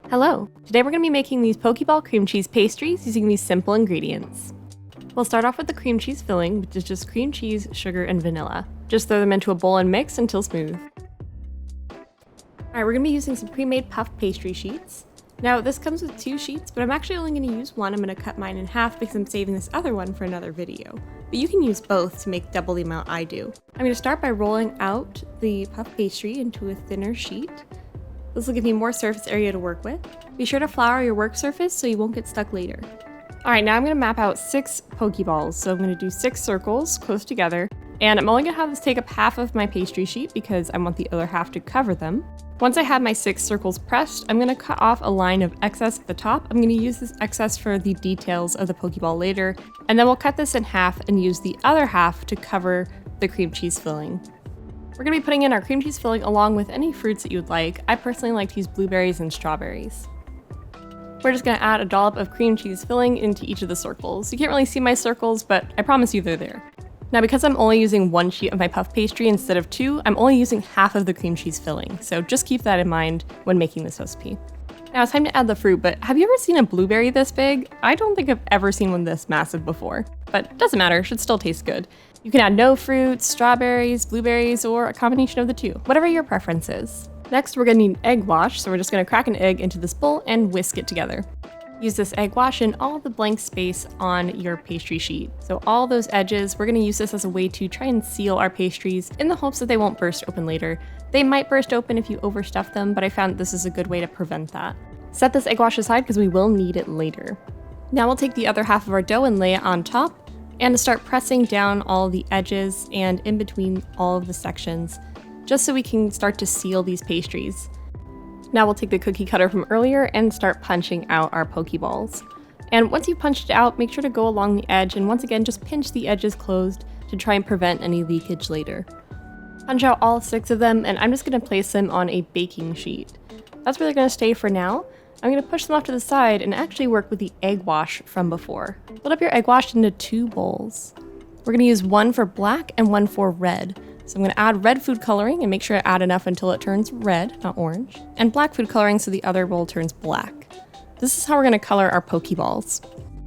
Hello! Today we're going to be making these Pokeball cream cheese pastries using these simple ingredients. We'll start off with the cream cheese filling, which is just cream cheese, sugar, and vanilla. Just throw them into a bowl and mix until smooth. Alright, we're going to be using some pre-made puff pastry sheets. Now this comes with 2 sheets, but I'm actually only going to use one. I'm going to cut mine in half because I'm saving this other one for another video. But you can use both to make double the amount I do. I'm going to start by rolling out the puff pastry into a thinner sheet. This will give you more surface area to work with. Be sure to flour your work surface so you won't get stuck later. Alright, now I'm going to map out 6 Pokeballs. So I'm going to do 6 circles close together. And I'm only going to have this take up half of my pastry sheet because I want the other half to cover them. Once I have my 6 circles pressed, I'm going to cut off a line of excess at the top. I'm going to use this excess for the details of the Pokeball later. And then we'll cut this in half and use the other half to cover the cream cheese filling. We're going to be putting in our cream cheese filling along with any fruits that you would like. I personally like to use blueberries and strawberries. We're just going to add a dollop of cream cheese filling into each of the circles. You can't really see my circles, but I promise you they're there. Now because I'm only using 1 sheet of my puff pastry instead of 2, I'm only using half of the cream cheese filling, so just keep that in mind when making this recipe. Now it's time to add the fruit, but have you ever seen a blueberry this big? I don't think I've ever seen one this massive before, but doesn't matter, should still taste good. You can add no fruits, strawberries, blueberries, or a combination of the 2, whatever your preference is. Next, we're going to need egg wash, so we're just going to crack an egg into this bowl and whisk it together. Use this egg wash in all the blank space on your pastry sheet. So all those edges, we're going to use this as a way to try and seal our pastries in the hopes that they won't burst open later. They might burst open if you overstuff them, but I found this is a good way to prevent that. Set this egg wash aside because we will need it later. Now we'll take the other half of our dough and lay it on top, and to start pressing down all the edges and in between all of the sections, just so we can start to seal these pastries. Now we'll take the cookie cutter from earlier and start punching out our Pokeballs. And once you've punched it out, make sure to go along the edge and once again just pinch the edges closed to try and prevent any leakage later. Punch out all 6 of them, and I'm just going to place them on a baking sheet. That's where they're going to stay for now. I'm going to push them off to the side and actually work with the egg wash from before. Split up your egg wash into 2 bowls. We're going to use one for black and one for red. So I'm going to add red food coloring and make sure to add enough until it turns red, not orange, and black food coloring so the other bowl turns black. This is how we're going to color our Pokeballs.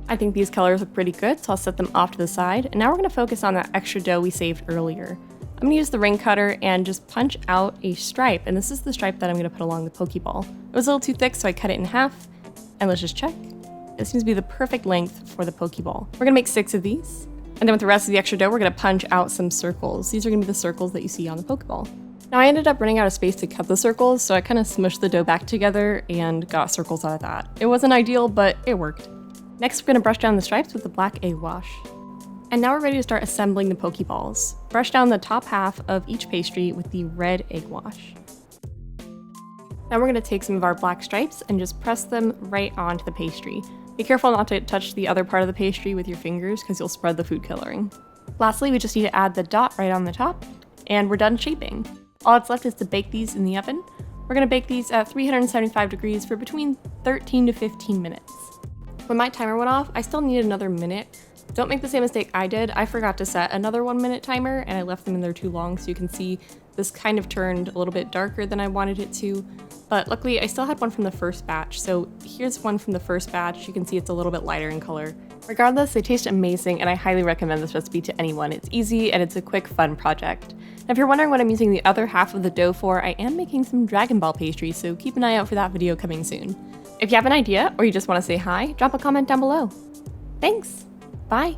I think these colors look pretty good, so I'll set them off to the side. And now we're going to focus on that extra dough we saved earlier. I'm going to use the ring cutter and just punch out a stripe, and this is the stripe that I'm going to put along the Pokeball. It was a little too thick, so I cut it in half, and let's just check. It seems to be the perfect length for the Pokeball. We're going to make 6 of these, and then with the rest of the extra dough, we're going to punch out some circles. These are going to be the circles that you see on the Pokeball. Now I ended up running out of space to cut the circles, so I kind of smushed the dough back together and got circles out of that. It wasn't ideal, but it worked. Next, we're going to brush down the stripes with the black egg wash. And now we're ready to start assembling the Pokeballs. Brush down the top half of each pastry with the red egg wash. Now we're going to take some of our black stripes and just press them right onto the pastry. Be careful not to touch the other part of the pastry with your fingers because you'll spread the food coloring. Lastly, we just need to add the dot right on the top, and we're done shaping. All that's left is to bake these in the oven. We're going to bake these at 375 degrees for between 13 to 15 minutes. When my timer went off, I still needed another minute. Don't make the same mistake I did. I forgot to set another 1-minute timer and I left them in there too long, so you can see this kind of turned a little bit darker than I wanted it to. But luckily I still had one from the first batch, so here's one from the first batch. You can see it's a little bit lighter in color. Regardless, they taste amazing and I highly recommend this recipe to anyone. It's easy and it's a quick, fun project. Now if you're wondering what I'm using the other half of the dough for, I am making some Dragon Ball pastry, so keep an eye out for that video coming soon. If you have an idea or you just want to say hi, drop a comment down below. Thanks! Bye!